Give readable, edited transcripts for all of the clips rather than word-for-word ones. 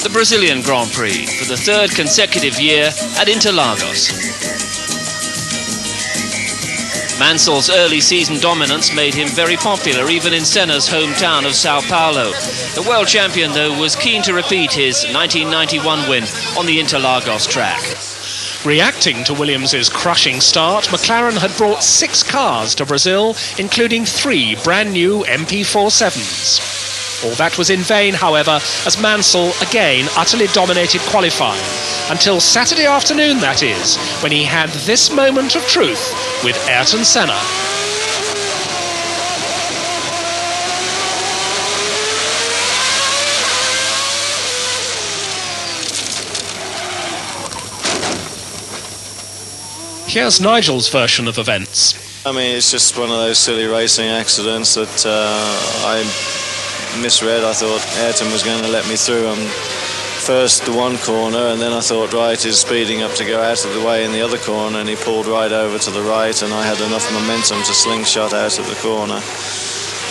the Brazilian Grand Prix for the third consecutive year at Interlagos. Mansell's early season dominance made him very popular even in Senna's hometown of Sao Paulo. The world champion, though, was keen to repeat his 1991 win on the Interlagos track. Reacting to Williams' crushing start, McLaren had brought 6 cars to Brazil, including 3 brand new MP47s. All that was in vain, however, as Mansell again utterly dominated qualifying, until Saturday afternoon, that is, when he had this moment of truth with Ayrton Senna. Here's Nigel's version of events. I mean, it's just one of those silly racing accidents that I misread. I thought Ayrton was going to let me through on first the one corner, and then I thought, right, he's speeding up to go out of the way in the other corner, and he pulled right over to the right, and I had enough momentum to slingshot out of the corner.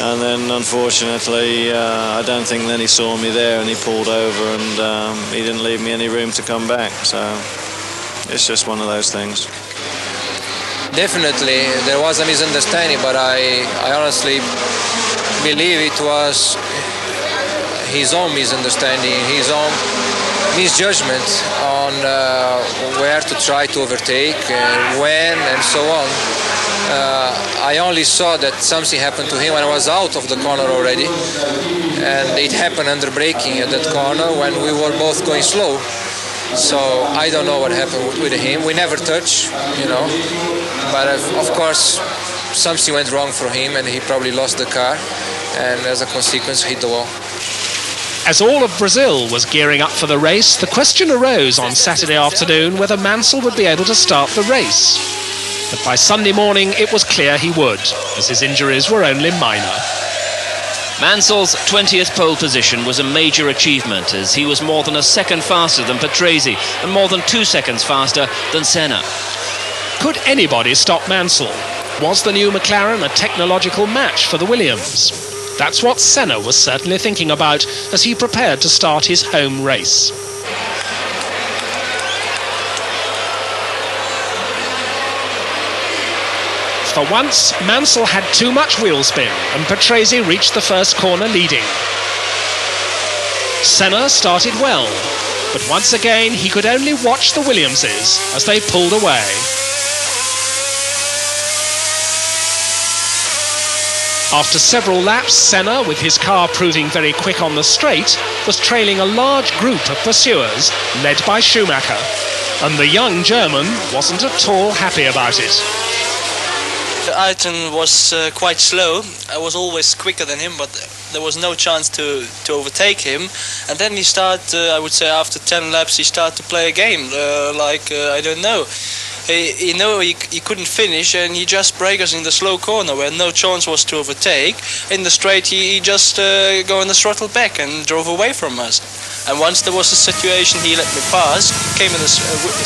And then, unfortunately, I don't think then he saw me there, and he pulled over, and he didn't leave me any room to come back. So it's just one of those things. Definitely, there was a misunderstanding, but I honestly believe it was his own misunderstanding, his own misjudgment on where to try to overtake, when, and so on. I only saw that something happened to him when I was out of the corner already, and it happened under braking at that corner when we were both going slow. So I don't know what happened with him. We never touched, you know, but of course something went wrong for him, and he probably lost the car, and as a consequence hit the wall. As all of Brazil was gearing up for the race, the question arose on Saturday afternoon whether Mansell would be able to start the race. But by Sunday morning it was clear he would, as his injuries were only minor. Mansell's 20th pole position was a major achievement, as he was more than a second faster than Patrese and more than 2 seconds faster than Senna. Could anybody stop Mansell? Was the new McLaren a technological match for the Williams? That's what Senna was certainly thinking about as he prepared to start his home race. For once, Mansell had too much wheel spin, and Patrese reached the first corner leading. Senna started well, but once again he could only watch the Williamses as they pulled away. After several laps, Senna, with his car proving very quick on the straight, was trailing a large group of pursuers led by Schumacher, and the young German wasn't at all happy about it. Ayrton was quite slow. I was always quicker than him, but there was no chance to overtake him. And then he started, I would say after 10 laps, he started to play a game, I don't know. He couldn't finish, and he just braked us in the slow corner where no chance was to overtake. In the straight, he just go on the throttle back and drove away from us. And once there was a situation, he let me pass, came in the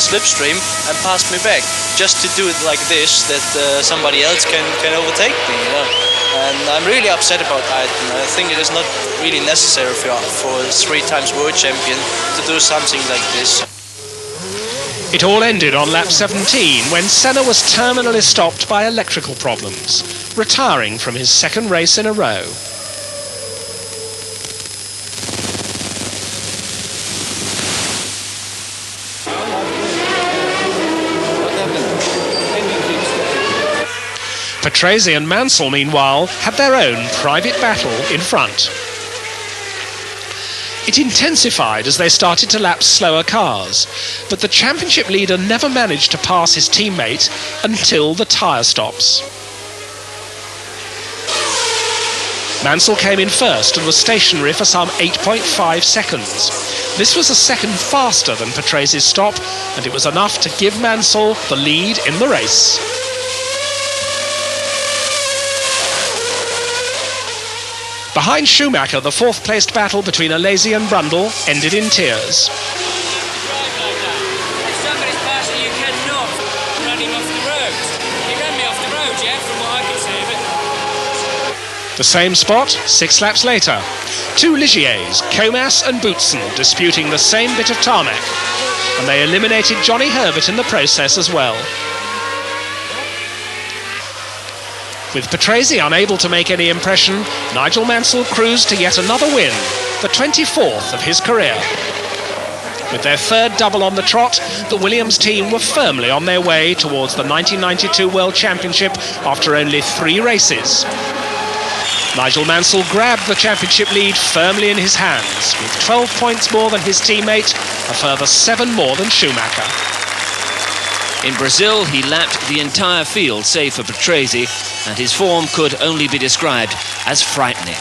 slipstream and passed me back, just to do it like this, that somebody else can overtake me, you know. And I'm really upset about Ayrton. I think it is not really necessary for a 3 times world champion to do something like this. It all ended on lap 17 when Senna was terminally stopped by electrical problems, retiring from his second race in a row. Patrese and Mansell, meanwhile, had their own private battle in front. It intensified as they started to lap slower cars, but the championship leader never managed to pass his teammate until the tyre stops. Mansell came in first and was stationary for some 8.5 seconds. This was a second faster than Patrese's stop, and it was enough to give Mansell the lead in the race. Behind Schumacher, the fourth-placed battle between Alesi and Brundle ended in tears. The same spot 6 laps later. 2 Ligiers, Comas and Boutsen, disputing the same bit of tarmac. And they eliminated Johnny Herbert in the process as well. With Patrese unable to make any impression, Nigel Mansell cruised to yet another win, the 24th of his career. With their third double on the trot, the Williams team were firmly on their way towards the 1992 World Championship after only 3 races. Nigel Mansell grabbed the championship lead firmly in his hands, with 12 points more than his teammate, a further 7 more than Schumacher. In Brazil, he lapped the entire field save for Patrese, and his form could only be described as frightening.